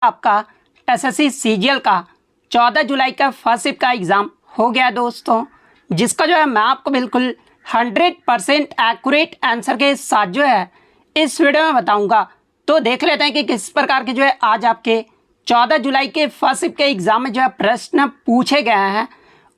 आपका SSC CGL का 14 जुलाई का फर्स्ट शिफ्ट का एग्ज़ाम हो गया दोस्तों, जिसका जो है मैं आपको बिल्कुल 100% एक्यूरेट आंसर के साथ जो है इस वीडियो में बताऊंगा। तो देख लेते हैं कि किस प्रकार के जो है आज आपके 14 जुलाई के फर्स्ट शिफ्ट के एग्ज़ाम में जो है प्रश्न पूछे गए हैं।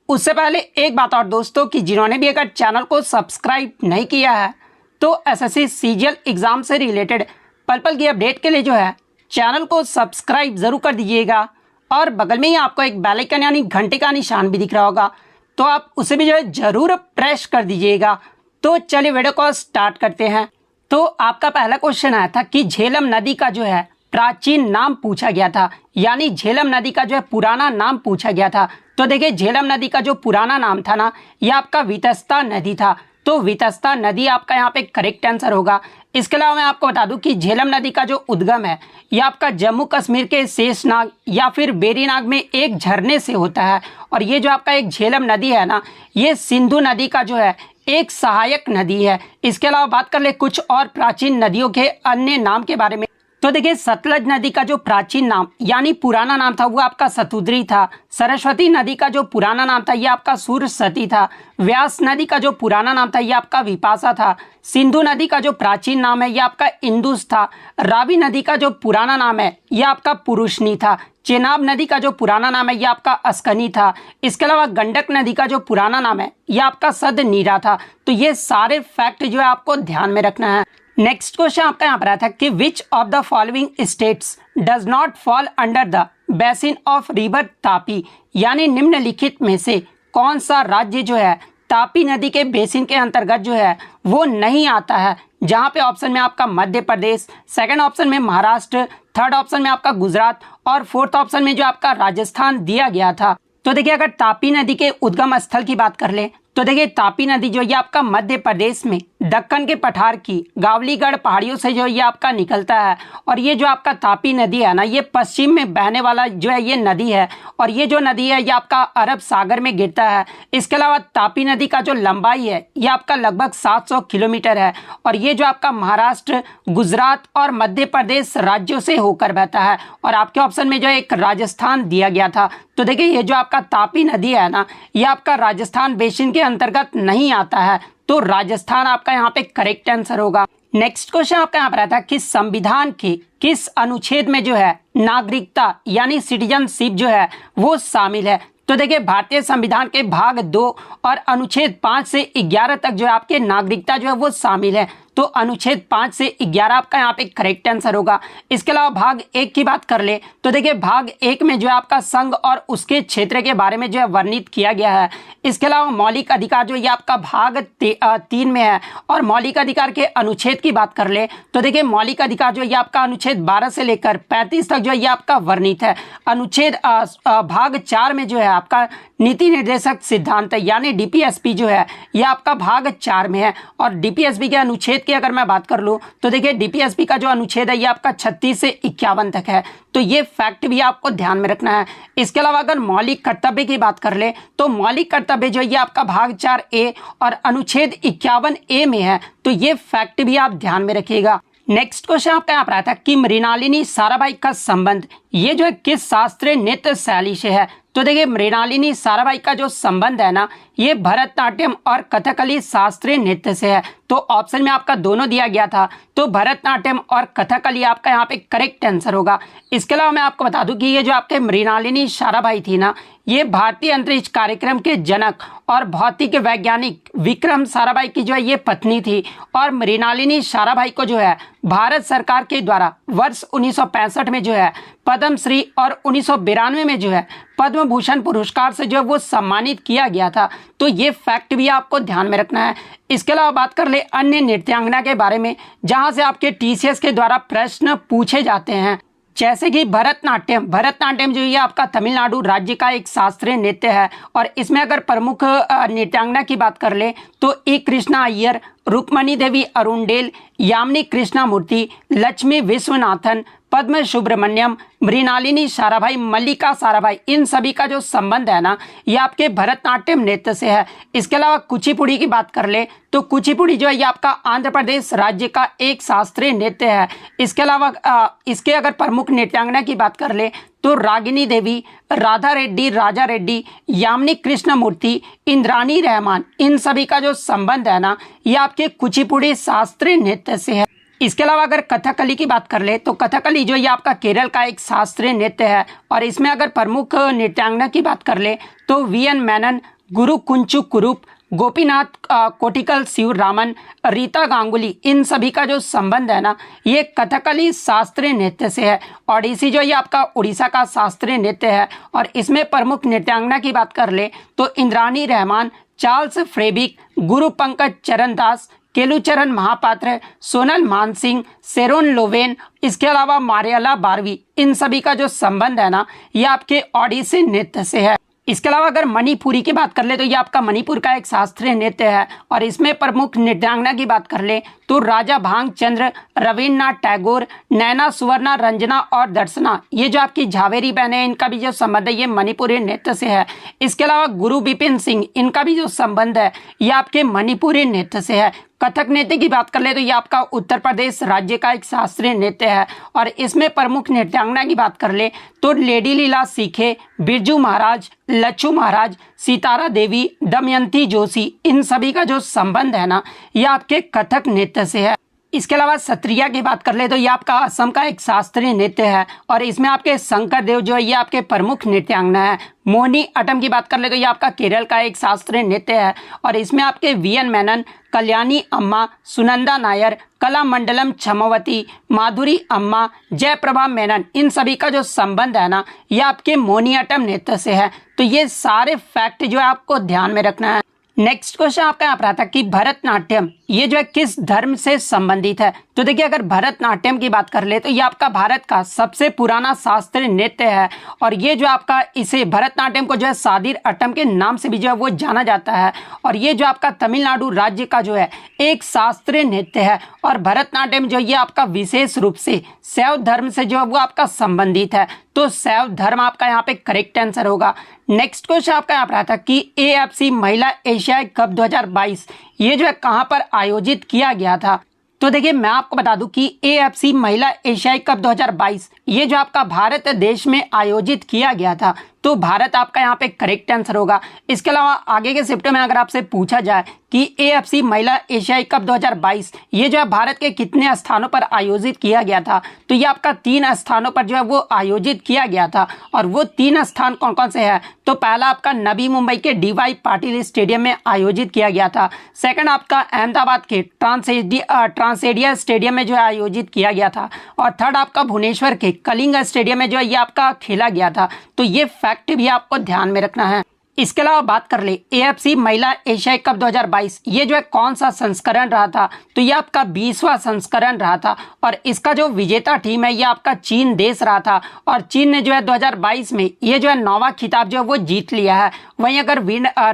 उससे पहले एक बात और दोस्तों कि जिन्होंने भी अगर चैनल को सब्सक्राइब नहीं किया है तो एसएससी सीजीएल एग्ज़ाम से रिलेटेड पल पल की अपडेट के लिए जो है चैनल को सब्सक्राइब ज़रूर कर दीजिएगा और बगल में ही आपको एक बेल आइकन यानी घंटे का निशान भी दिख रहा होगा, तो आप उसे भी जो है ज़रूर प्रेस कर दीजिएगा। तो चलिए वीडियो को स्टार्ट करते हैं। तो आपका पहला क्वेश्चन आया था कि झेलम नदी का जो है प्राचीन नाम पूछा गया था, यानी झेलम नदी का जो है पुराना नाम पूछा गया था। तो देखिए झेलम नदी का जो पुराना नाम था ना, यह आपका वितस्ता नदी था। तो वितस्ता नदी आपका यहाँ पे करेक्ट आंसर होगा। इसके अलावा मैं आपको बता दूं कि झेलम नदी का जो उद्गम है यह आपका जम्मू कश्मीर के शेषनाग या फिर बेरीनाग में एक झरने से होता है। और ये जो आपका एक झेलम नदी है ना, ये सिंधु नदी का जो है एक सहायक नदी है। इसके अलावा बात कर ले कुछ और प्राचीन नदियों के अन्य नाम के बारे में। तो देखिए सतलज नदी का जो प्राचीन नाम यानी पुराना नाम था वो आपका सतुद्री था। सरस्वती नदी का जो पुराना नाम था ये आपका सुरसती था। व्यास नदी का जो पुराना नाम था ये आपका विपाशा था। सिंधु नदी का जो प्राचीन नाम है ये आपका इंदुस था। रावी नदी का जो पुराना नाम है ये आपका पुरुषनी था। चेनाब नदी का जो पुराना नाम है ये आपका अस्कनी था। इसके अलावा गंडक नदी का जो पुराना नाम है ये आपका सदनीरा था। तो ये सारे फैक्ट जो है आपको ध्यान में रखना है। नेक्स्ट क्वेश्चन आपका यहाँ पर आया था कि which of the following states does not fall under the basin of river Tapi, यानी निम्नलिखित में से कौन सा राज्य जो है तापी नदी के बेसिन के अंतर्गत जो है वो नहीं आता है। जहाँ पे ऑप्शन में आपका मध्य प्रदेश, सेकंड ऑप्शन में महाराष्ट्र, थर्ड ऑप्शन में आपका गुजरात और फोर्थ ऑप्शन में जो आपका राजस्थान दिया गया था। तो देखिए अगर तापी नदी के उद्गम स्थल की बात कर ले तो देखिए तापी नदी जो ये आपका मध्य प्रदेश में दक्कन के पठार की गावलीगढ़ पहाड़ियों से जो ये आपका निकलता है। और ये जो आपका तापी नदी है ना, ये पश्चिम में बहने वाला जो है ये नदी है। और ये जो नदी है ये आपका अरब सागर में गिरता है। इसके अलावा तापी नदी का जो लंबाई है ये आपका लगभग 700 किलोमीटर है। और ये जो आपका महाराष्ट्र, गुजरात और मध्य प्रदेश राज्यों से होकर बहता है। और आपके ऑप्शन में जो एक राजस्थान दिया गया था। तो देखिए ये जो आपका तापी नदी है ना, ये आपका राजस्थान बेसिन के अंतर्गत नहीं आता है। तो राजस्थान आपका यहाँ पे करेक्ट आंसर होगा। नेक्स्ट क्वेश्चन आपका यहाँ पर आता है कि संविधान के किस अनुच्छेद में जो है नागरिकता यानी सिटीजनशिप जो है वो शामिल है। तो देखिए भारतीय संविधान के भाग 2 और अनुच्छेद 5 से 11 तक जो है आपके नागरिकता जो है वो शामिल है। तो अनुच्छेद 5 से 11 आपका यहाँ पे करेक्ट आंसर होगा। इसके अलावा भाग 1 की बात कर ले तो देखिए भाग 1 में जो है आपका संघ और उसके क्षेत्र के बारे में जो है वर्णित किया गया है। इसके अलावा मौलिक अधिकार जो ये आपका भाग 3 में है। और मौलिक अधिकार के अनुच्छेद की बात कर ले तो देखिए मौलिक अधिकार जो ये आपका अनुच्छेद 12 से लेकर 35 तक जो है ये आपका वर्णित है। अनुच्छेद भाग 4 में जो है आपका नीति निर्देशक सिद्धांत यानी डीपीएसपी जो है ये आपका भाग 4 में है। और डीपीएसपी के अनुच्छेद की अगर मैं बात कर लूँ तो देखिए डीपीएसपी का जो अनुच्छेद है ये आपका 36 से 51 तक है। तो ये फैक्ट भी आपको ध्यान में रखना है। इसके अलावा अगर मौलिक कर्तव्य की बात कर ले तो मौलिक कर्तव्य जो ये आपका भाग 4A और अनुच्छेद 51A में है। तो ये फैक्ट भी आप ध्यान में रखिएगा। नेक्स्ट क्वेश्चन आपका यहाँ पर आया था कि मृणालिनी साराभाई का संबंध ये जो है किस शास्त्रीय नृत्य शैली से है। तो देखिए मृणालिनी साराभाई का जो संबंध है ना, ये भरतनाट्यम और कथकली शास्त्रीय नृत्य से है। तो ऑप्शन में आपका दोनों दिया गया था। तो भरतनाट्यम और कथकली आपका यहाँ पे करेक्ट आंसर होगा। इसके अलावा मैं आपको बता दूं कि ये जो आपके मृणालिनी साराभाई थी ना, ये भारतीय अंतरिक्ष कार्यक्रम के जनक और भौतिक वैज्ञानिक विक्रम साराभाई की जो है ये पत्नी थी। और मृणालिनी साराभाई को जो है भारत सरकार के द्वारा वर्ष 1965 में जो है पद्मश्री और 1992 में जो है पद्म भूषण पुरस्कार से जो है वो सम्मानित किया गया था। तो ये फैक्ट भी आपको ध्यान में रखना है। इसके अलावा बात कर ले अन्य नृत्यांगना के बारे में जहां से आपके टीसीएस के द्वारा प्रश्न पूछे जाते हैं, जैसे कि भरतनाट्यम। भरतनाट्यम जो ये आपका तमिलनाडु राज्य का एक शास्त्रीय नृत्य है। और इसमें अगर प्रमुख नृत्यांगना की बात कर ले तो ए कृष्णा अय्यर, रुक्मणी देवी अरुणडेल, यामिनी कृष्णा मूर्ति, लक्ष्मी विश्वनाथन, पद्म सुब्रमण्यम, मृणालिनी साराभाई, मल्लिका साराभाई, इन सभी का जो संबंध है ना ये आपके भरतनाट्यम नृत्य से है। इसके अलावा कुचिपुड़ी की बात कर ले तो कुचिपुड़ी जो है ये आपका आंध्र प्रदेश राज्य का एक शास्त्रीय नृत्य है। इसके अलावा इसके अगर प्रमुख नृत्यांगना की बात कर ले तो रागिनी देवी, राधा रेड्डी, राजा रेड्डी, यामिनी कृष्णमूर्ति, इंद्राणी रहमान, इन सभी का जो संबंध है ना ये आपके कुचिपुड़ी शास्त्रीय नृत्य से है। इसके अलावा अगर कथकली की बात कर ले तो कथकली जो ये आपका केरल का एक शास्त्रीय नृत्य है और इसमें अगर प्रमुख नृत्यांगना की बात कर ले तो वीएन मेनन, गुरु कुंचु कुरूप, गोपीनाथ कोटिकल शिवरामन, रीता गांगुली, इन सभी का जो संबंध है ना ये कथकली शास्त्रीय नृत्य से है। ओडिसी जो ये आपका उड़ीसा का शास्त्रीय नृत्य है और इसमें प्रमुख नृत्यांगना की बात कर ले तो इंद्राणी रहमान, चार्ल्स फ्रेबिक, गुरु पंकज चरण दास, केलुचरण महापात्र, सोनल मानसिंह, शेरोन लोवेन, इसके अलावा मारियाला बारवी, इन सभी का जो संबंध है ना ये आपके ओडिसी नृत्य से है। इसके अलावा अगर मणिपुरी की बात कर ले तो ये आपका मणिपुर का एक शास्त्रीय नृत्य है और इसमें प्रमुख नृत्यांगना की बात कर ले तो राजा भांगचंद्र, रविन्द्रनाथ टैगोर, नैना सुवर्णा, रंजना और दर्शना, ये जो आपकी झावेरी बहन है इनका भी जो संबंध है ये मणिपुरी नृत्य से है। इसके अलावा गुरु बिपिन सिंह, इनका भी जो संबंध है ये आपके मणिपुरी नृत्य से है। कथक नृत्य की बात कर ले तो ये आपका उत्तर प्रदेश राज्य का एक शास्त्रीय नृत्य है और इसमें प्रमुख नृत्यांगना की बात कर ले तो लेडी लीला सीखे, बिरजू महाराज, लच्छू महाराज, सितारा देवी, दमयंती जोशी, इन सभी का जो संबंध है ना ये आपके कथक नृत्य से है। इसके अलावा सत्रिया की बात कर ले तो ये आपका असम का एक शास्त्रीय नृत्य है और इसमें आपके शंकर देव जो है ये आपके प्रमुख नृत्यांगना है। मोहिनी अट्टम की बात कर ले तो ये आपका केरल का एक शास्त्रीय नृत्य है और इसमें आपके वीएन मेनन, कल्याणी अम्मा, सुनंदा नायर, कला मंडलम छमवती, माधुरी अम्मा, जयप्रभा मेनन, इन सभी का जो संबंध है ना ये आपके मोहिनी अट्टम नृत्य से है। तो ये सारे फैक्ट जो है आपको ध्यान में रखना है। नेक्स्ट क्वेश्चन आपका यहाँ पर आता है कि भरतनाट्यम ये जो है किस धर्म से संबंधित है। तो देखिए अगर भरतनाट्यम की बात कर ले तो ये आपका भारत का सबसे पुराना शास्त्रीय नृत्य है और ये जो आपका इसे भरतनाट्यम को जो है सादिर अट्टम के नाम से भी जो है वो जाना जाता है और ये जो आपका तमिलनाडु राज्य का जो है एक शास्त्रीय नृत्य है और भरतनाट्यम जो ये आपका विशेष रूप से शैव धर्म से जो है वो आपका संबंधित है। तो शैव धर्म आपका यहाँ पे करेक्ट आंसर होगा। नेक्स्ट क्वेश्चन आपका यहाँ पर आता कि एएफसी महिला एशियाई कप 2022 ये जो है कहाँ पर आयोजित किया गया था। तो देखिए मैं आपको बता दूं कि एएफसी महिला एशियाई कप 2022 ये जो आपका भारत देश में आयोजित किया गया था। तो भारत आपका यहाँ पे करेक्ट आंसर होगा। इसके अलावा आगे के शिफ्ट में अगर आपसे पूछा जाए कि एएफसी महिला एशियाई कप 2022 ये जो है भारत के कितने स्थानों पर आयोजित किया गया था तो ये आपका 3 स्थानों पर जो है वो आयोजित किया गया था और वो 3 स्थान कौन कौन से हैं। तो पहला आपका नवी मुंबई के डीवाई पाटिल स्टेडियम में आयोजित किया गया था। सेकंड आपका अहमदाबाद के ट्रांसेडिया स्टेडियम में जो है आयोजित किया गया था और थर्ड आपका भुवनेश्वर के कलिंग स्टेडियम में जो है ये आपका खेला गया था। तो ये फैक्ट भी आपको ध्यान में रखना है। इसके अलावा बात कर ले एएफसी महिला एशियाई कप 2022 ये जो है कौन सा संस्करण रहा था। तो ये आपका 20वां संस्करण रहा था और इसका जो विजेता टीम है ये आपका चीन देश रहा था और चीन ने जो है 2022 में ये जो है 9वां खिताब जो है वो जीत लिया है। वहीं अगर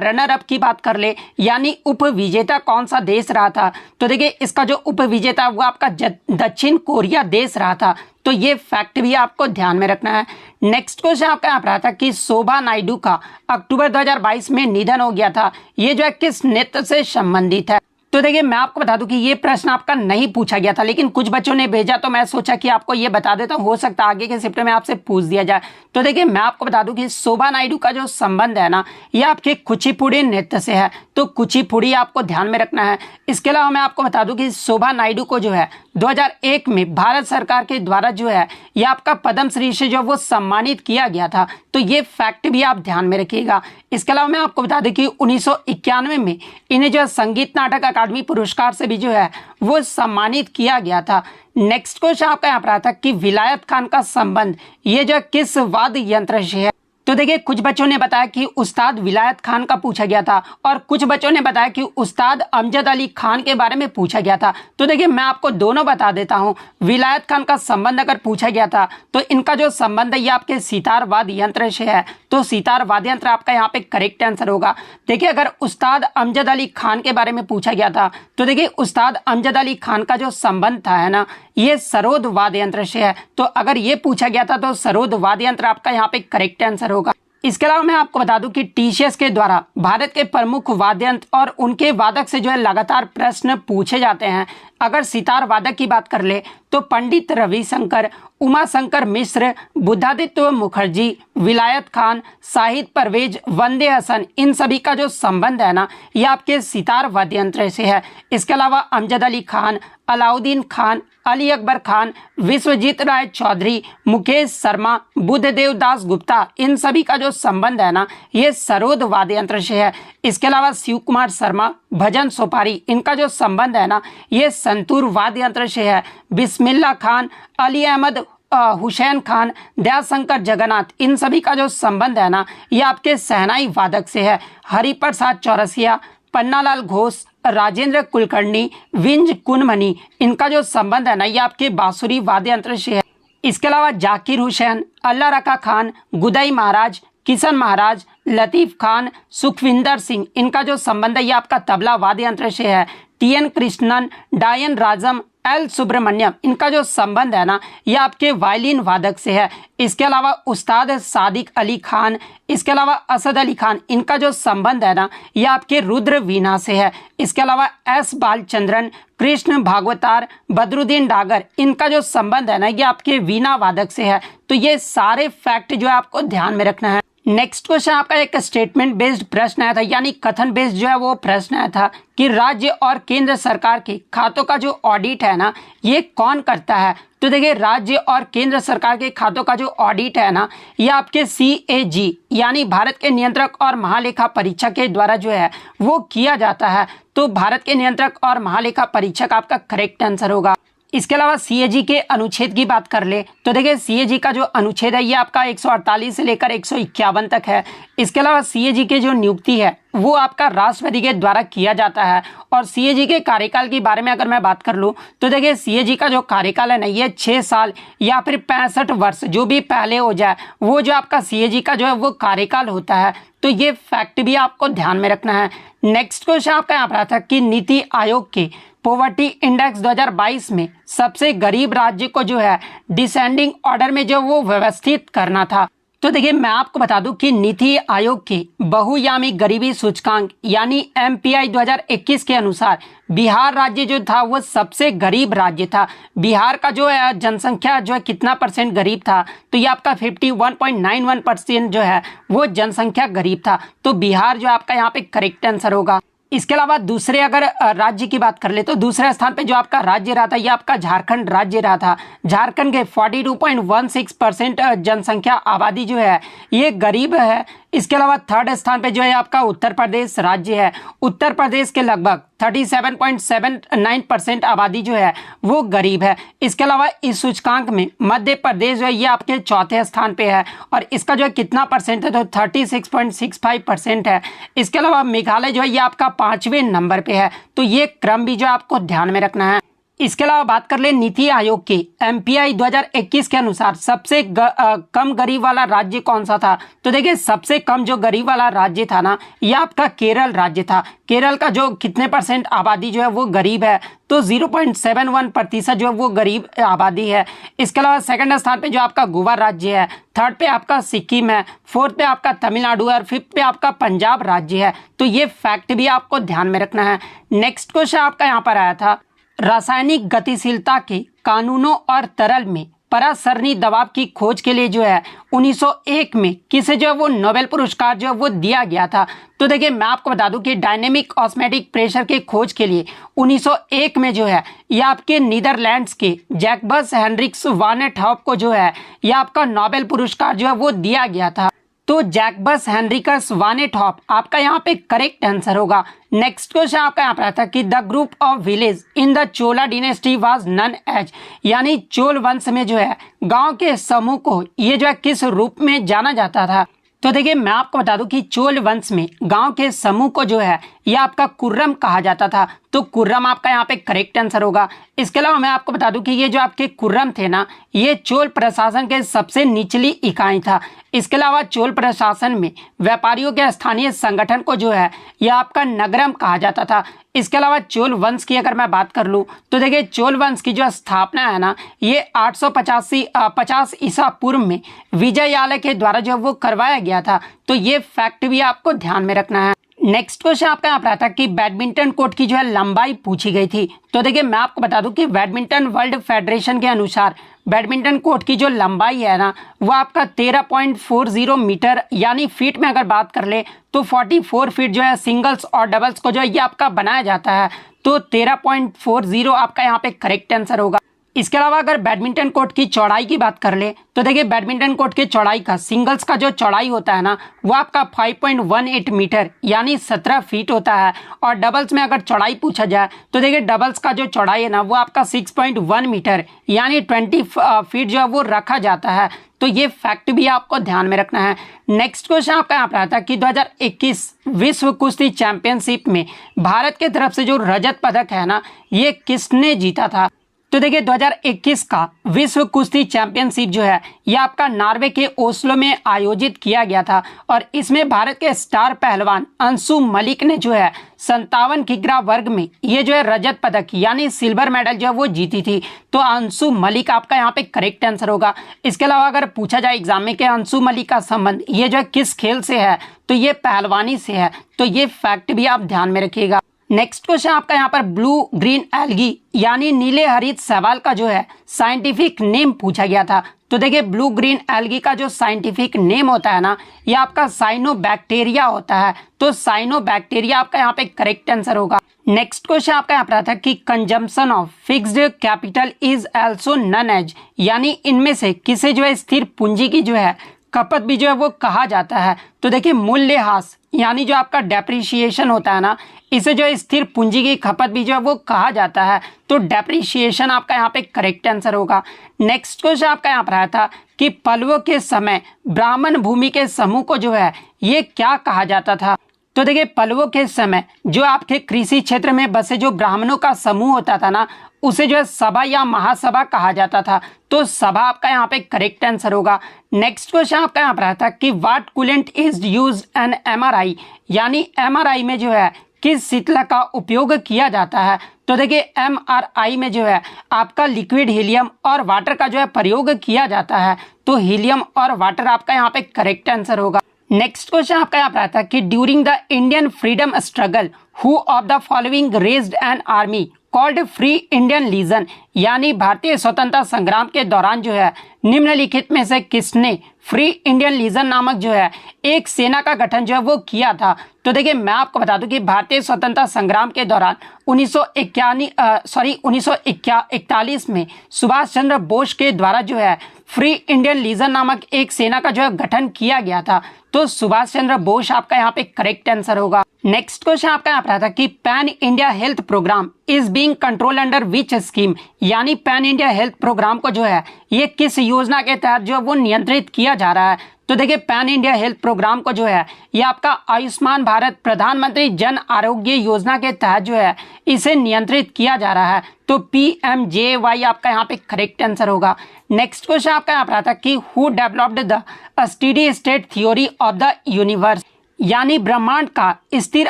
रनर अप की बात कर ले यानी उप विजेता कौन सा देश रहा था तो देखिए इसका जो उप विजेता वो आपका दक्षिण कोरिया देश रहा था। तो ये फैक्ट भी आपको ध्यान में रखना है। नेक्स्ट क्वेश्चन आपका यहाँ पर आता कि शोभा नायडू का अक्टूबर 2022 में निधन हो गया था। ये जो है किस नृत्य से संबंधित है। तो देखिए मैं आपको बता दूं कि ये प्रश्न आपका नहीं पूछा गया था लेकिन कुछ बच्चों ने भेजा तो मैं सोचा कि आपको ये बता देता हूं, हो सकता है आगे के शिफ्ट में आपसे पूछ दिया जाए। तो देखिए मैं आपको बता दूं कि शोभा नायडू का जो संबंध है ना ये आपके कुचिपुड़ी नृत्य से है। तो कुचिपुड़ी आपको ध्यान में रखना है। इसके अलावा मैं आपको बता दूं कि शोभा नायडू को जो है 2001 में भारत सरकार के द्वारा जो है ये आपका पद्मश्री से जो वो सम्मानित किया गया था। तो ये फैक्ट भी आप ध्यान में रखिएगा। इसके अलावा मैं आपको बता दूं कि 1991 में इन्हें जो है संगीत नाटक अकादमी पुरस्कार से भी जो है वो सम्मानित किया गया था। नेक्स्ट क्वेश्चन आपका यहाँ पर आता कि विलायत खान का संबंध ये जो किस वाद्य यंत्र से है। तो देखिए कुछ बच्चों ने बताया कि उस्ताद विलायत खान का पूछा गया था और कुछ बच्चों ने बताया कि उस्ताद अमजद अली खान के बारे में पूछा गया था। तो देखिए मैं आपको दोनों बता देता हूं। विलायत खान का संबंध अगर पूछा गया था तो इनका जो संबंध है ये आपके सितार वाद्य यंत्र से है, तो सितार वाद्य यंत्र आपका यहाँ पे करेक्ट आंसर होगा। देखिए अगर उस्ताद अमजद अली खान के बारे में पूछा गया था तो देखिए उस्ताद अमजद अली खान का जो संबंध था है ना ये सरोद वाद्य यंत्र से है, तो अगर ये पूछा गया था तो सरोद वाद्य यंत्र आपका यहाँ पे करेक्ट आंसर होगा। इसके अलावा मैं आपको बता दूं कि टीसीएस के द्वारा भारत के प्रमुख वाद्य यंत्र और उनके वादक से जो है लगातार प्रश्न पूछे जाते हैं। अगर सितार वादक की बात कर ले तो पंडित रविशंकर, उमाशंकर मिश्र, बुद्धादित्य मुखर्जी, विलायत खान, शाहिद परवेज, वंदे हसन, इन सभी का जो संबंध है ना ये आपके सितार वाद्य यंत्र से है। इसके अलावा अमजद अली खान, अलाउद्दीन खान, अली अकबर खान, विश्वजीत राय चौधरी, मुकेश शर्मा, बुद्धदेव दास गुप्ता, इन सभी का जो संबंध है ना ये सरोद वाद्य यंत्र से है। इसके अलावा शिव कुमार शर्मा, भजन सोपारी, इनका जो संबंध है ना ये संतूर वाद्य यंत्र से है। बिस्मिल्लाह खान, अली अहमद हुसैन खान, दयाशंकर जगन्नाथ, इन सभी का जो संबंध है ना ये आपके शहनाई वादक से है। हरिप्रसाद चौरसिया, पन्नालाल घोष, राजेंद्र कुलकर्णी, विंज कुनमनी, इनका जो संबंध है ना ये आपके बांसुरी वाद्य यंत्र से है। इसके अलावा जाकिर हुसैन, अल्लाह रखा खान, गुदई महाराज, किशन महाराज, लतीफ खान, सुखविंदर सिंह, इनका जो संबंध है ये आपका तबला वाद्य यंत्र से है। टीएन कृष्णन, डायन राजम, एल सुब्रमण्यम, इनका जो संबंध है ना ये आपके वायलिन वादक से है। इसके अलावा उस्ताद सादिक अली खान, इसके अलावा असद अली खान, इनका जो संबंध है ना ये आपके रुद्र वीणा से है। इसके अलावा एस बालचंद्रन, कृष्ण भागवतार, बदरुद्दीन डागर, इनका जो संबंध है ना ये आपके वीणा वादक से है। तो ये सारे फैक्ट जो है आपको ध्यान में रखना है। नेक्स्ट क्वेश्चन आपका एक स्टेटमेंट बेस्ड प्रश्न आया था, यानी कथन बेस्ड जो है वो प्रश्न आया था कि राज्य और केंद्र सरकार के खातों का जो ऑडिट है ना ये कौन करता है। तो देखिए राज्य और केंद्र सरकार के खातों का जो ऑडिट है ना ये आपके CAG यानी भारत के नियंत्रक और महालेखा परीक्षक के द्वारा जो है वो किया जाता है। तो भारत के नियंत्रक और महालेखा परीक्षक आपका करेक्ट आंसर होगा। इसके अलावा CAG के अनुच्छेद की बात कर ले तो देखिए CAG का जो अनुच्छेद है ये आपका 148 से लेकर 151 तक है। इसके अलावा CAG के जो नियुक्ति है वो आपका राष्ट्रपति के द्वारा किया जाता है। और CAG के कार्यकाल के बारे में अगर मैं बात कर लूँ तो देखिए CAG का जो कार्यकाल है ना ये 6 साल या फिर 65 वर्ष जो भी पहले हो जाए वो जो आपका CAG का जो है वो कार्यकाल होता है। तो ये फैक्ट भी आपको ध्यान में रखना है। नेक्स्ट क्वेश्चन आपका यहाँ पर आता है कि नीति आयोग के पॉवर्टी इंडेक्स 2022 में सबसे गरीब राज्य को जो है डिसेंडिंग ऑर्डर में जो वो व्यवस्थित करना था। तो देखिए मैं आपको बता दूं कि नीति आयोग के बहुआयामी गरीबी सूचकांक यानी MPI 2021 के अनुसार बिहार राज्य जो था वो सबसे गरीब राज्य था। बिहार का जो है जनसंख्या जो है कितना परसेंट गरीब था, तो ये आपका 51.91% जो है वो जनसंख्या गरीब था। तो बिहार जो आपका यहाँ पे करेक्ट आंसर होगा। इसके अलावा दूसरे अगर राज्य की बात कर ले तो दूसरे स्थान पे जो आपका राज्य रहा था ये आपका झारखंड राज्य रहा था। झारखंड के 42.16% जनसंख्या आबादी जो है ये गरीब है। इसके अलावा थर्ड स्थान पे जो है आपका उत्तर प्रदेश राज्य है। उत्तर प्रदेश के लगभग 37.79% आबादी जो है वो गरीब है। इसके अलावा इस सूचकांक में मध्य प्रदेश जो है ये आपके चौथे स्थान पे है और इसका जो है कितना परसेंट है तो 36.65% है। इसके अलावा मेघालय जो है ये आपका 5वें नंबर पे है। तो ये क्रम भी जो आपको ध्यान में रखना है। इसके अलावा बात कर ले नीति आयोग के MPI 2021 के अनुसार सबसे कम गरीब वाला राज्य कौन सा था। तो देखिए सबसे कम जो गरीब वाला राज्य था ना ये आपका केरल राज्य था। केरल का जो कितने परसेंट आबादी जो है वो गरीब है तो 0.71% जो है वो गरीब आबादी है। इसके अलावा सेकंड स्थान पे जो आपका गोवा राज्य है, थर्ड पे आपका सिक्किम है, फोर्थ पे आपका तमिलनाडु है और फिफ्थ पे आपका पंजाब राज्य है। तो ये फैक्ट भी आपको ध्यान में रखना है। नेक्स्ट क्वेश्चन आपका यहाँ पर आया था रासायनिक गतिशीलता के कानूनों और तरल में परासरणी दबाव की खोज के लिए जो है 1901 में किसे जो है वो नोबेल पुरस्कार जो है वो दिया गया था। तो देखिए मैं आपको बता दूं कि डायनेमिक ऑस्मोटिक प्रेशर के खोज के लिए 1901 में जो है ये आपके नीदरलैंड्स के जैकबस हेनरिक्स वानेट हॉप को जो है ये आपका नोबेल पुरस्कार जो है वो दिया गया था। तो जैकबस हेनरिकस वानेट हॉप आपका यहाँ पे करेक्ट आंसर होगा। नेक्स्ट क्वेश्चन आपका यहाँ पर आता है कि the group of village in the Chola dynasty was known as यानी चोल वंश में जो है गांव के समूह को ये जो है किस रूप में जाना जाता था। तो देखिए मैं आपको बता दूं कि चोल वंश में गांव के समूह को जो है यह आपका कुर्रम कहा जाता था। तो कुर्रम आपका यहाँ पे करेक्ट आंसर होगा। इसके अलावा मैं आपको बता दूं कि ये जो आपके कुर्रम थे ना, ये चोल प्रशासन के सबसे निचली इकाई था। इसके अलावा चोल प्रशासन में व्यापारियों के स्थानीय संगठन को जो है यह आपका नगरम कहा जाता था। इसके अलावा चोल वंश की अगर मैं बात कर लूँ तो देखिए चोल वंश की जो स्थापना है ना, ये 850 ईसा पूर्व में विजयालय के द्वारा जो वो करवाया गया था। तो ये फैक्ट भी आपको ध्यान में रखना है। नेक्स्ट क्वेश्चन आपका यहाँ पर आता है कि बैडमिंटन कोर्ट की जो है लंबाई पूछी गई थी। तो देखिए मैं आपको बता दूं कि बैडमिंटन वर्ल्ड फेडरेशन के अनुसार बैडमिंटन कोर्ट की जो लंबाई है ना, वो आपका 13.40 मीटर यानी फीट में अगर बात कर ले तो 44 फीट जो है सिंगल्स और डबल्स को जो है ये आपका बनाया जाता है। तो 13.40 आपका यहाँ पे करेक्ट आंसर होगा। इसके अलावा अगर बैडमिंटन कोर्ट की चौड़ाई की बात कर ले तो देखिए बैडमिंटन कोर्ट की चौड़ाई का सिंगल्स का जो चौड़ाई होता है ना, वो आपका 5.18 मीटर यानी 17 फीट होता है। और डबल्स में अगर चौड़ाई पूछा जाए तो देखिए डबल्स का जो चौड़ाई है ना, वो आपका 6.1 मीटर यानी 20 फीट जो है वो रखा जाता है। तो ये फैक्ट भी आपको ध्यान में रखना है। नेक्स्ट क्वेश्चन आपका यहाँ पर आता है कि 2021 विश्व कुश्ती चैंपियनशिप में भारत की तरफ से जो रजत पदक है ना, ये किसने जीता था। तो देखिए 2021 का विश्व कुश्ती चैंपियनशिप जो है यह आपका नॉर्वे के ओस्लो में आयोजित किया गया था। और इसमें भारत के स्टार पहलवान अंशु मलिक ने जो है 57 किग्रा वर्ग में ये जो है रजत पदक यानी सिल्वर मेडल जो है वो जीती थी। तो अंशु मलिक आपका यहाँ पे करेक्ट आंसर होगा। इसके अलावा अगर पूछा जाए एग्जाम में कि अंशु मलिक का संबंध ये जो है किस खेल से है, तो ये पहलवानी से है। तो ये फैक्ट भी आप ध्यान में रखिएगा। नेक्स्ट क्वेश्चन आपका यहाँ पर ब्लू ग्रीन एल्गी यानी नीले हरित शैवाल का जो है साइंटिफिक नेम पूछा गया था। तो देखिए ब्लू ग्रीन एल्गी का जो साइंटिफिक नेम होता है ना, ये आपका साइनोबैक्टीरिया होता है। तो साइनोबैक्टीरिया आपका यहाँ पे करेक्ट आंसर होगा। नेक्स्ट क्वेश्चन आपका यहाँ पर आता है कि consumption of fixed capital is also known as यानी इनमें से किसे जो है स्थिर पूंजी की जो है खपत भी जो है वो कहा जाता है। तो देखिए मूल्यह्रास यानी जो आपका डेप्रिसिएशन होता है ना, इसे जो स्थिर पूंजी की खपत भी जो है वो कहा जाता है। तो डेप्रिसिएशन आपका यहाँ पे करेक्ट आंसर होगा। नेक्स्ट क्वेश्चन आपका यहाँ पर आया था कि पल्लवों के समय ब्राह्मण भूमि के समूह को जो है ये क्या कहा जाता था। तो देखिए पल्लवों के समय जो आपके कृषि क्षेत्र में बसे जो ब्राह्मणों का समूह होता था ना, उसे जो है सभा या महासभा कहा जाता था। तो सभा आपका यहाँ पे करेक्ट आंसर होगा। नेक्स्ट क्वेश्चन आपका यहाँ पर आता है कि what coolant is used in MRI यानी एमआरआई में जो है किस शीतलक का उपयोग किया जाता है। तो देखिए एमआरआई में जो है आपका लिक्विड हीलियम और वाटर का जो है प्रयोग किया जाता है। तो हीलियम और वाटर आपका यहाँ पे करेक्ट आंसर होगा। नेक्स्ट क्वेश्चन आपका यहाँ पर आता है कि during the Indian freedom struggle who of the following raised an army called free Indian legion यानी भारतीय स्वतंत्रता संग्राम के दौरान जो है निम्नलिखित में से किसने फ्री इंडियन लीजन नामक जो है एक सेना का गठन जो है वो किया था। तो देखिए मैं आपको बता दूं कि भारतीय स्वतंत्रता संग्राम के दौरान 1941 में सुभाष चंद्र बोस के द्वारा जो है फ्री इंडियन लीजन नामक एक सेना का जो है गठन किया गया था। तो सुभाष चंद्र बोस आपका यहाँ पे करेक्ट आंसर होगा। नेक्स्ट क्वेश्चन आपका यहाँ पर आता है कि pan India health programme is being control under which scheme यानी पैन इंडिया हेल्थ प्रोग्राम को जो है ये किस योजना के तहत जो है वो नियंत्रित किया जा रहा है। तो देखिए पैन इंडिया हेल्थ प्रोग्राम को जो है ये आपका आयुष्मान भारत प्रधानमंत्री जन आरोग्य योजना के तहत जो है इसे नियंत्रित किया जा रहा है। तो PMJY आपका यहाँ पे करेक्ट आंसर होगा। नेक्स्ट क्वेश्चन आपका यहाँ पर आता है कि who developed the steady state theory of the universe यानी ब्रह्मांड का स्थिर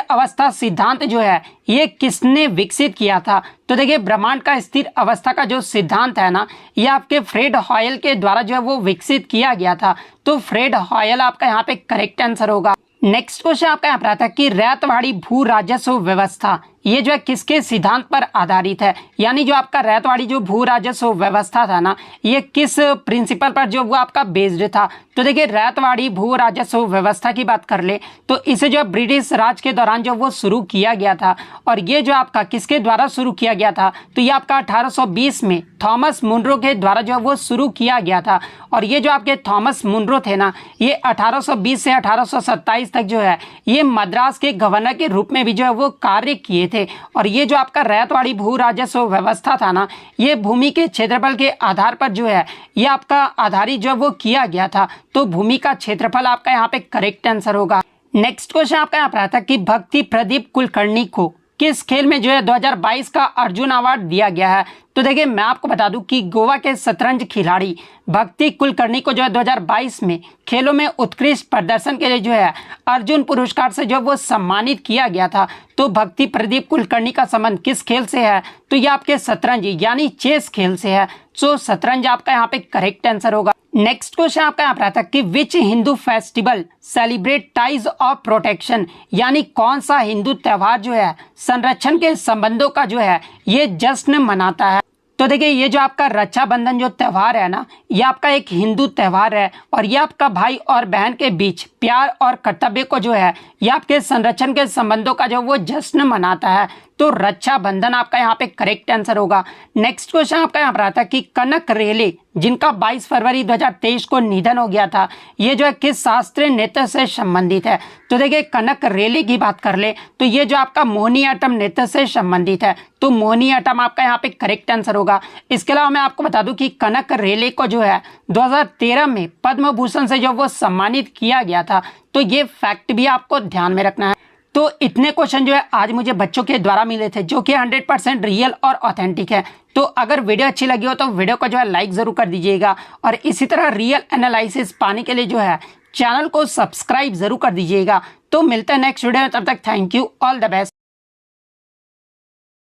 अवस्था सिद्धांत जो है ये किसने विकसित किया था। तो देखिए ब्रह्मांड का स्थिर अवस्था का जो सिद्धांत है ना, ये आपके फ्रेड हॉयल के द्वारा जो है वो विकसित किया गया था। तो फ्रेड हॉयल आपका यहाँ पे करेक्ट आंसर होगा। नेक्स्ट क्वेश्चन आपका यहाँ पर आता है कि रैयतवाड़ी भू राजस्व व्यवस्था ये जो है किसके सिद्धांत पर आधारित है यानी जो आपका रैयतवाड़ी जो भू राजस्व व्यवस्था था ना, ये किस प्रिंसिपल पर जो वो आपका बेस्ड था। तो देखिए रैयतवाड़ी भू राजस्व व्यवस्था की बात कर ले तो इसे जो ब्रिटिश राज के दौरान जो वो शुरू किया गया था। और ये जो आपका किसके द्वारा शुरू किया गया था, तो ये आपका 1820 में थॉमस मुनरो के द्वारा जो वो शुरू किया गया था। और ये जो आपके थॉमस मुनरो थे ना, ये 1820 से 1827 2022 तक जो है ये मद्रास के गवर्नर के रूप में भी जो है वो कार्य किए थे। और ये जो आपका रैयतवाड़ी भू राजस्व व्यवस्था था ना, ये भूमि के क्षेत्रफल के आधार पर जो है ये आपका आधारित जो है वो किया गया था। तो भूमि का क्षेत्रफल आपका यहाँ पे करेक्ट आंसर होगा। नेक्स्ट क्वेश्चन आपका यहाँ पर आता है कि भक्ति प्रदीप कुलकर्णी को किस खेल में जो है 2022 का अर्जुन अवार्ड दिया गया है। तो देखिए मैं आपको बता दूं कि गोवा के शतरंज खिलाड़ी भक्ति कुलकर्णी को जो है 2022 में खेलों में उत्कृष्ट प्रदर्शन के लिए जो है अर्जुन पुरस्कार से जो वो सम्मानित किया गया था। तो भक्ति प्रदीप कुलकर्णी का संबंध किस खेल से है, तो ये आपके शतरंज यानी चेस खेल से है। सो शतरंज आपका यहाँ पे करेक्ट आंसर होगा। नेक्स्ट क्वेश्चन आपका यहाँ पर आता है कि which Hindu festival celebrate ties of protection, यानी कौन सा हिंदू त्योहार जो है संरक्षण के संबंधों का जो है ये जश्न मनाता है। तो देखिए ये जो आपका रक्षाबंधन जो त्यौहार है ना, ये आपका एक हिंदू त्यौहार है और ये आपका भाई और बहन के बीच प्यार और कर्तव्य को जो है ये आपके संरक्षण के संबंधों का जो वो जश्न मनाता है। तो रक्षाबंधन आपका यहाँ पे करेक्ट आंसर होगा। नेक्स्ट क्वेश्चन आपका यहाँ पर आता है कि कनक रेले जिनका 22 फरवरी 2023 को निधन हो गया था, ये जो है किस शास्त्रीय नृत्य से संबंधित है। तो देखिए कनक रेले की बात कर ले तो ये जो आपका मोहिनीअट्टम नृत्य से संबंधित है। तो मोहिनीअट्टम आपका यहाँ पे करेक्ट आंसर होगा। इसके अलावा मैं आपको बता दूं कि कनक रेले को जो है 2013 में पद्म भूषण से जो वो सम्मानित किया गया था। तो ये फैक्ट भी आपको ध्यान में रखना है। तो इतने क्वेश्चन जो है आज मुझे बच्चों के द्वारा मिले थे जो कि 100% रियल और ऑथेंटिक है। तो अगर वीडियो अच्छी लगी हो तो वीडियो को जो है लाइक जरूर कर दीजिएगा और इसी तरह रियल एनालिसिस पाने के लिए जो है चैनल को सब्सक्राइब जरूर कर दीजिएगा। तो मिलते हैं नेक्स्ट वीडियो में, तब तक thank you, all the best.